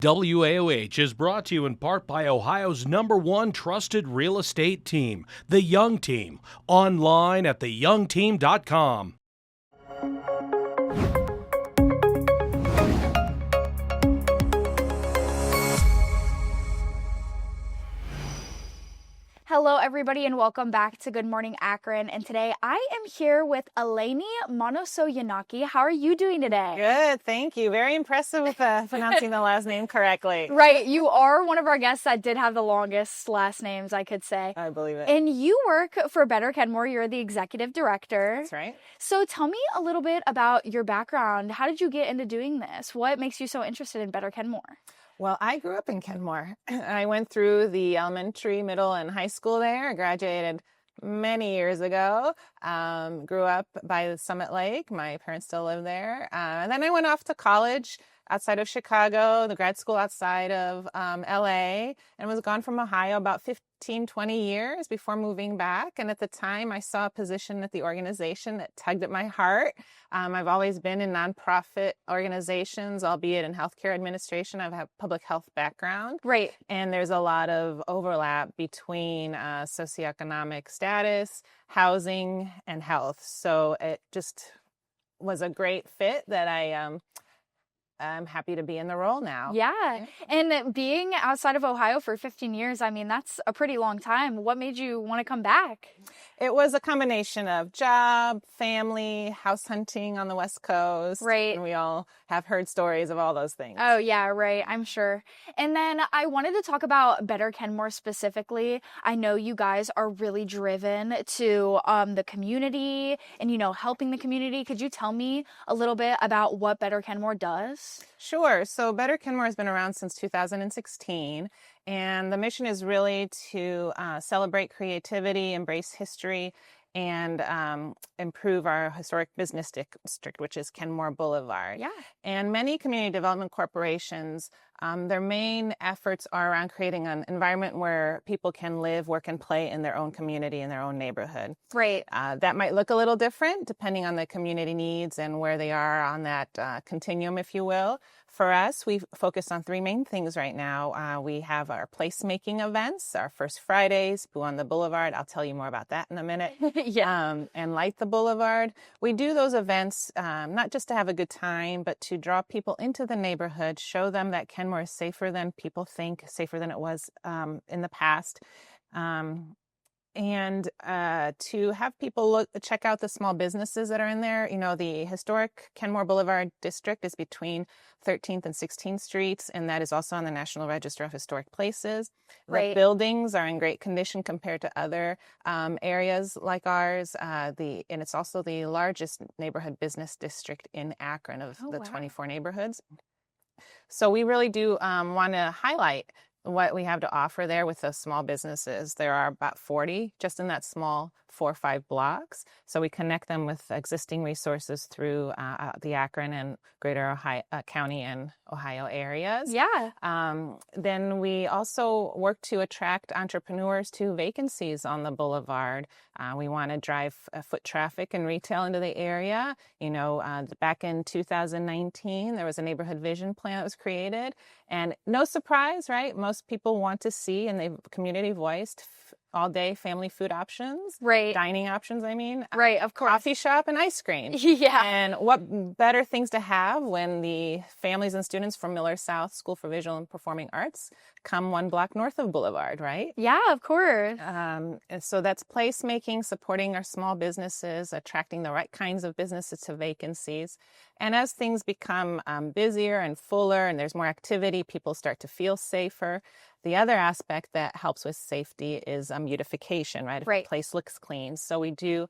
WAOH is brought to you in part by Ohio's #1 trusted real estate team, The Young Team. Online at theyoungteam.com. Hello, everybody, and welcome back to Good Morning Akron. And today I am here with Eleni Manousogiannakis. How are you doing today? Good, thank you. Very impressive with pronouncing the last name correctly. Right, you are one of our guests that did have the longest last names, I could say. I believe it. And you work for Better Kenmore. You're the executive director. That's right. So tell me a little bit about your background. How did you get into doing this? What makes you so interested in Better Kenmore? Well, I grew up in Kenmore. I went through the elementary, middle, and high school there. I graduated many years ago. Grew up by the Summit Lake. My parents still live there. And then I went off to college outside of Chicago, the grad school outside of LA, and was gone from Ohio about 15, 20 years before moving back. And at the time, I saw a position at the organization that tugged at my heart. I've always been in nonprofit organizations, albeit in healthcare administration. I have a public health background. Right. And there's a lot of overlap between socioeconomic status, housing, and health. So it just was a great fit that I'm happy to be in the role now. Yeah. And being outside of Ohio for 15 years, I mean, that's a pretty long time. What made you want to come back? It was a combination of job, family, house hunting on the West Coast. Right. And we all have heard stories of all those things. Oh, yeah, right. I'm sure. And then I wanted to talk about Better Kenmore specifically. I know you guys are really driven to the community and, helping the community. Could you tell me a little bit about what Better Kenmore does? Sure. So Better Kenmore has been around since 2016, and the mission is really to celebrate creativity, embrace history, and improve our historic business district, which is Kenmore Boulevard. Yeah. And many community development corporations, their main efforts are around creating an environment where people can live, work, and play in their own community, in their own neighborhood. Right. That might look a little different depending on the community needs and where they are on that continuum, if you will. For us, we focus on three main things right now. We have our placemaking events, our First Fridays, Boo on the Boulevard. I'll tell you more about that in a minute. Yeah. And Light the Boulevard. We do those events not just to have a good time, but to draw people into the neighborhood, show them that Kenmore is safer than people think, safer than it was in the past. And to have people check out the small businesses that are in there. The historic Kenmore Boulevard district is between 13th and 16th Streets, and that is also on the National Register of Historic Places. Right. The buildings are in great condition compared to other areas like ours. And it's also the largest neighborhood business district in Akron of the 24 neighborhoods. So we really do want to highlight what we have to offer there with those small businesses. There are about 40 just in that small 4 or 5 blocks. So we connect them with existing resources through the Akron and Greater Ohio County and Ohio areas. Yeah. Then we also work to attract entrepreneurs to vacancies on the boulevard. We want to drive foot traffic and retail into the area. Back in 2019, there was a neighborhood vision plan that was created. And no surprise, right? Most people want to see, and they've community voiced, all-day family food options. Right. Dining options, I mean. Right, of course. Coffee shop and ice cream. Yeah. And what better things to have when the families and students from Miller South School for Visual and Performing Arts come 1 block north of Boulevard, right? Yeah, of course. And so that's placemaking, supporting our small businesses, attracting the right kinds of businesses to vacancies. And as things become busier and fuller and there's more activity, people start to feel safer. The other aspect that helps with safety is beautification, right? Right. If the place looks clean. So we do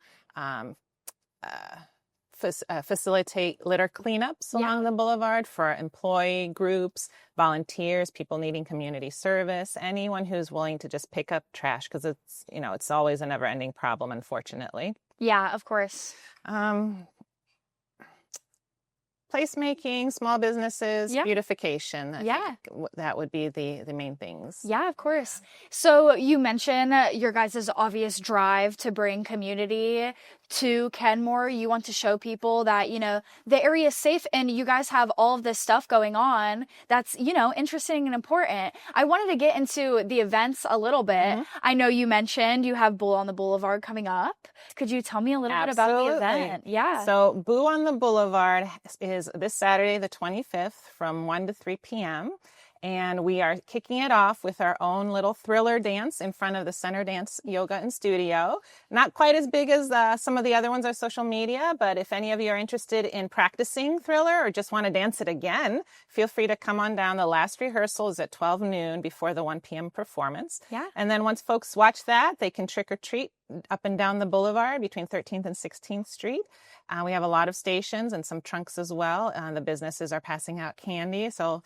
facilitate litter cleanups along the boulevard for employee groups, volunteers, people needing community service, anyone who's willing to just pick up trash, because it's always a never-ending problem, unfortunately. Yeah, of course. placemaking, small businesses, Yeah. beautification. I Yeah. think that would be the main things. Yeah, of course. So you mentioned your guys' obvious drive to bring community to Kenmore. You want to show people that, the area is safe and you guys have all of this stuff going on that's, interesting and important. I wanted to get into the events a little bit. I know you mentioned you have Bull on the Boulevard coming up. Could you tell me a little bit about the event? Yeah. So Boo on the Boulevard is this Saturday, the 25th from 1 to 3 p.m. And we are kicking it off with our own little thriller dance in front of the Center Dance Yoga and Studio. Not quite as big as some of the other ones on social media, but if any of you are interested in practicing thriller or just want to dance it again, feel free to come on down. The last rehearsal is at 12 noon before the 1 p.m. performance. Yeah. And then once folks watch that, they can trick or treat up and down the boulevard between 13th and 16th Street. We have a lot of stations and some trunks as well. The businesses are passing out candy, so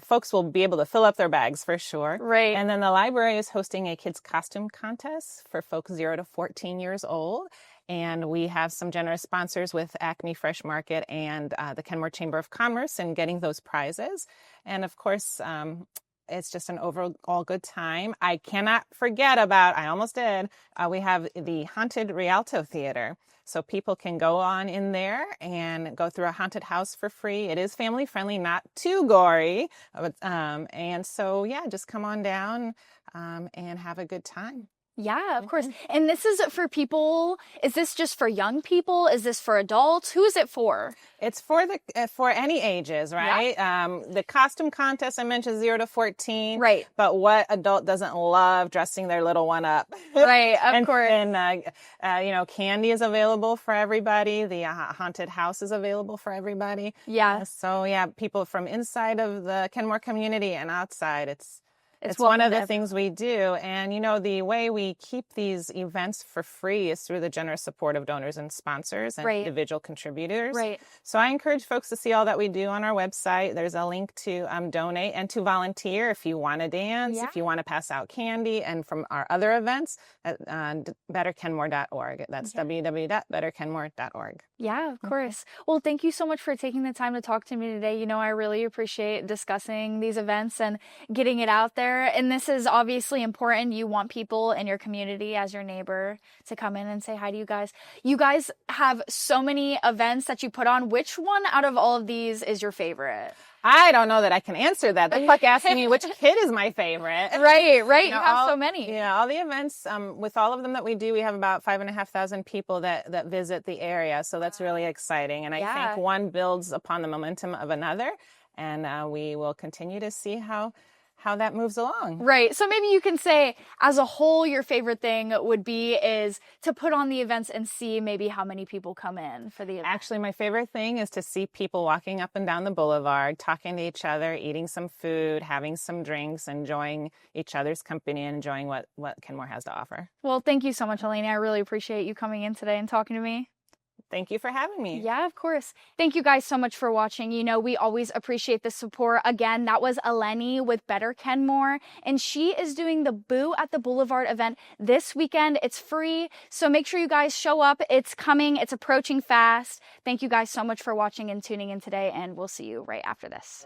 folks will be able to fill up their bags for sure. Right. And then the library is hosting a kids costume contest for folks 0 to 14 years old. And we have some generous sponsors with Acme Fresh Market and the Kenmore Chamber of Commerce in getting those prizes. And of course, it's just an overall good time. I cannot forget about, I almost did, we have the Haunted Rialto Theater. So people can go on in there and go through a haunted house for free. It is family friendly, not too gory. And so, yeah, just come on down and have a good time. Yeah, of course. And this is for people, is this just for young people? Is this for adults? Who is it for? It's for any ages, right? Yeah. The costume contest I mentioned 0 to 14. Right. But what adult doesn't love dressing their little one up? Right, of course. And candy is available for everybody. The haunted house is available for everybody. Yeah. So yeah, people from inside of the Kenmore community and outside, it's one of the things we do. And, the way we keep these events for free is through the generous support of donors and sponsors and individual contributors. Right. So I encourage folks to see all that we do on our website. There's a link to donate and to volunteer if you want to dance, if you want to pass out candy, and from our other events at betterkenmore.org. That's www.betterkenmore.org. Yeah, of course. Well, thank you so much for taking the time to talk to me today. I really appreciate discussing these events and getting it out there. And this is obviously important. You want people in your community as your neighbor to come in and say hi to you guys. You guys have so many events that you put on. Which one out of all of these is your favorite? I don't know that I can answer that. That's like asking me which kid is my favorite. Right. You have so many. Yeah, all the events, with all of them that we do, we have about 5,500 people that visit the area. So that's really exciting. And I think one builds upon the momentum of another. And we will continue to see how that moves along. Right. So maybe you can say, as a whole, your favorite thing is to put on the events and see maybe how many people come in for the event. Actually, my favorite thing is to see people walking up and down the boulevard, talking to each other, eating some food, having some drinks, enjoying each other's company, and enjoying what Kenmore has to offer. Well, thank you so much, Eleni. I really appreciate you coming in today and talking to me. Thank you for having me. Yeah, of course. Thank you guys so much for watching. We always appreciate the support. Again, that was Eleni with Better Kenmore, and she is doing the Boo at the Boulevard event this weekend. It's free, so make sure you guys show up. It's coming. It's approaching fast. Thank you guys so much for watching and tuning in today, and we'll see you right after this.